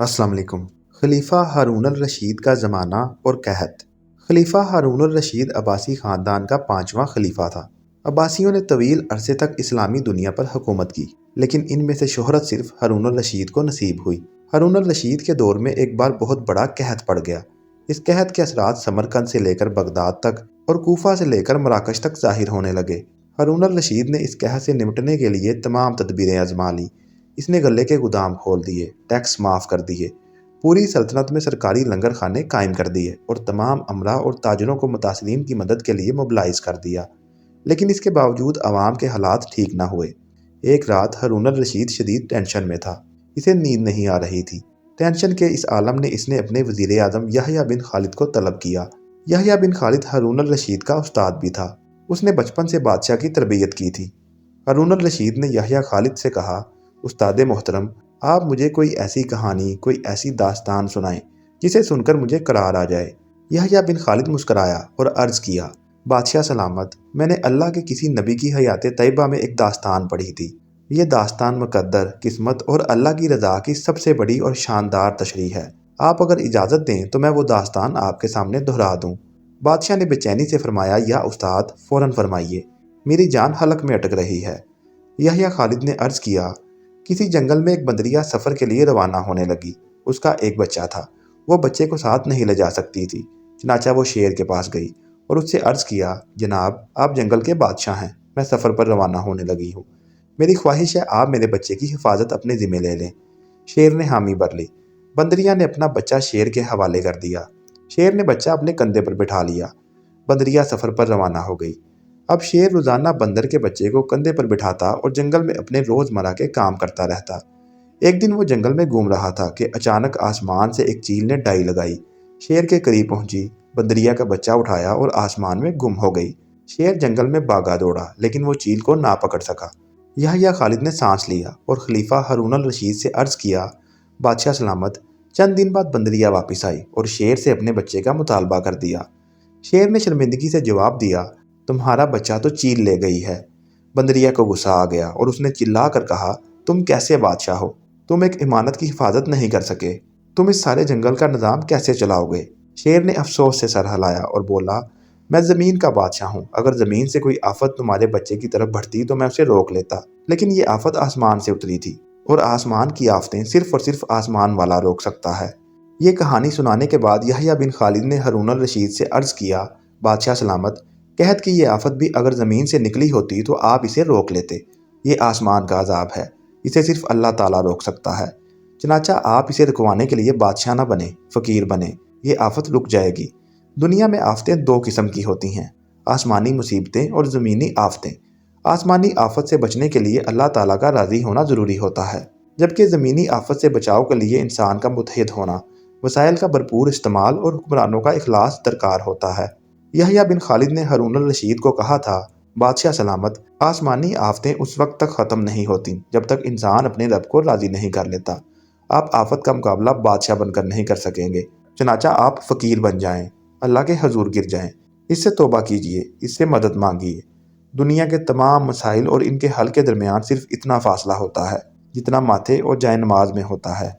अस्सलाम वालेकुम। खलीफा हारून अल-रशीद का ज़माना और कहत। खलीफा हारून अल-रशीद अब्बासी ख़ानदान का 5वां खलीफा था। अब्बासियों ने तवील अरसे तक इस्लामी दुनिया पर हुकूमत की, लेकिन इनमें से शोहरत सिर्फ हारून अल-रशीद को नसीब हुई। हारून अल-रशीद के दौर में एक बार बहुत बड़ा कहत पड़ गया। इस कहत के असरात समरकंद से लेकर बगदाद तक और कूफा से लेकर मराकश तक ज़ाहिर होने लगे। हारून अल-रशीद ने इस कहत से निपटने के लिए तमाम तदबीरें आजमा ली। इसने गले के गोदाम खोल दिए, टैक्स माफ़ कर दिए, पूरी सल्तनत में सरकारी लंगर खाने कायम कर दिए और तमाम अमरा और ताजरों को मुतासिरीन की मदद के लिए मोबिलाइज कर दिया। लेकिन इसके बावजूद अवाम के हालात ठीक ना हुए। एक रात हारून अल-रशीद शदीद टेंशन में था। इसे नींद नहीं आ रही थी। टेंशन के इस आलम ने इसने अपने वज़ीर आज़म याह्या बिन खालिद को तलब किया। याह्या बिन खालिद हारून अल-रशीद का उस्ताद भी था। उसने बचपन से बादशाह की तरबियत की थी। हारून अल-रशीद ने याह्या खालिद से कहा, उस्ताद मोहतरम, आप मुझे कोई ऐसी कहानी, कोई ऐसी दास्तान सुनाएं जिसे सुनकर मुझे करार आ जाए। याह्या बिन खालिद मुस्कराया और अर्ज़ किया, बादशाह सलामत, मैंने अल्लाह के किसी नबी की हयात तैयबा में एक दास्तान पढ़ी थी। ये दास्तान मुकद्दर, किस्मत और अल्लाह की रज़ा की सबसे बड़ी और शानदार तशरीह है। आप अगर इजाज़त दें तो मैं वो दास्तान आपके सामने दोहरा दूँ। बादशाह ने बेचैनी से फरमाया, या उस्ताद, फ़ौरन फरमाइए, मेरी जान हलक में अटक रही है। याह्या खालिद ने अर्ज़ किया, किसी जंगल में एक बंदरिया सफ़र के लिए रवाना होने लगी। उसका एक बच्चा था। वो बच्चे को साथ नहीं ले जा सकती थी। चनाचा वो शेर के पास गई और उससे अर्ज़ किया, जनाब, आप जंगल के बादशाह हैं, मैं सफ़र पर रवाना होने लगी हूँ। मेरी ख्वाहिश है आप मेरे बच्चे की हिफाजत अपने ज़िम्मे ले लें। शेर ने हामी भर ली। बंदरिया ने अपना बच्चा शेर के हवाले कर दिया। शेर ने बच्चा अपने कंधे पर बिठा लिया। बंदरिया सफ़र पर रवाना हो गई। अब शेर रोज़ाना बंदर के बच्चे को कंधे पर बिठाता और जंगल में अपने रोज़मर्रा के काम करता रहता। एक दिन वो जंगल में घूम रहा था कि अचानक आसमान से एक चील ने डाई लगाई। शेर के करीब पहुंची, बंदरिया का बच्चा उठाया और आसमान में गुम हो गई। शेर जंगल में भागा दौड़ा, लेकिन वो चील को ना पकड़ सका। याह्या खालिद ने सांस लिया और खलीफा हारून अल-रशीद से अर्ज़ किया, बादशाह सलामत, चंद दिन बाद बंदरिया वापस आई और शेर से अपने बच्चे का मुतालबा कर दिया। शेर ने शर्मिंदगी से जवाब दिया, तुम्हारा बच्चा तो चील ले गई है। बंदरिया को गुस्सा आ गया और उसने चिल्ला कर कहा, तुम कैसे बादशाह हो? तुम एक इमानत की हिफाजत नहीं कर सके। तुम इस सारे जंगल का निज़ाम कैसे चलाओगे? शेर ने अफसोस से सर हिलाया और बोला, मैं ज़मीन का बादशाह हूँ। अगर ज़मीन से कोई आफत तुम्हारे बच्चे की तरफ बढ़ती तो मैं उसे रोक लेता, लेकिन ये आफत आसमान से उतरी थी और आसमान की आफतें सिर्फ और सिर्फ आसमान वाला रोक सकता है। ये कहानी सुनाने के बाद याह्या बिन खालिद ने हारून अल-रशीद से अर्ज़ किया, बादशाह सलामत, कहत कि ये आफत भी अगर ज़मीन से निकली होती तो आप इसे रोक लेते। ये आसमान का अजाब है, इसे सिर्फ अल्लाह ताला रोक सकता है। चनाचा आप इसे रुकवाने के लिए बादशाह न बने, फ़कीर बने। ये आफत रुक जाएगी। दुनिया में आफतें दो किस्म की होती हैं, आसमानी मुसीबतें और ज़मीनी आफतें। आसमानी आफत से बचने के लिए अल्लाह ताला का राज़ी होना ज़रूरी होता है, जबकि ज़मीनी आफत से बचाव के लिए इंसान का मुत्तहिद होना, वसाइल का भरपूर इस्तेमाल और हुक्मरानों का इखलास दरकार होता है। याह्या बिन खालिद ने हारून अल-रशीद को कहा था, बादशाह सलामत, आसमानी आफतें उस वक्त तक ख़त्म नहीं होती जब तक इंसान अपने रब को राज़ी नहीं कर लेता। आप आफत का मुकाबला बादशाह बनकर नहीं कर सकेंगे। चनाचा आप फ़कीर बन जाएं, अल्लाह के हजूर गिर जाएं, इससे तौबा कीजिए, इससे मदद मांगिए। दुनिया के तमाम मसाइल और इनके हल के दरमियान सिर्फ इतना फ़ासला होता है जितना माथे और जाए नमाज में होता है।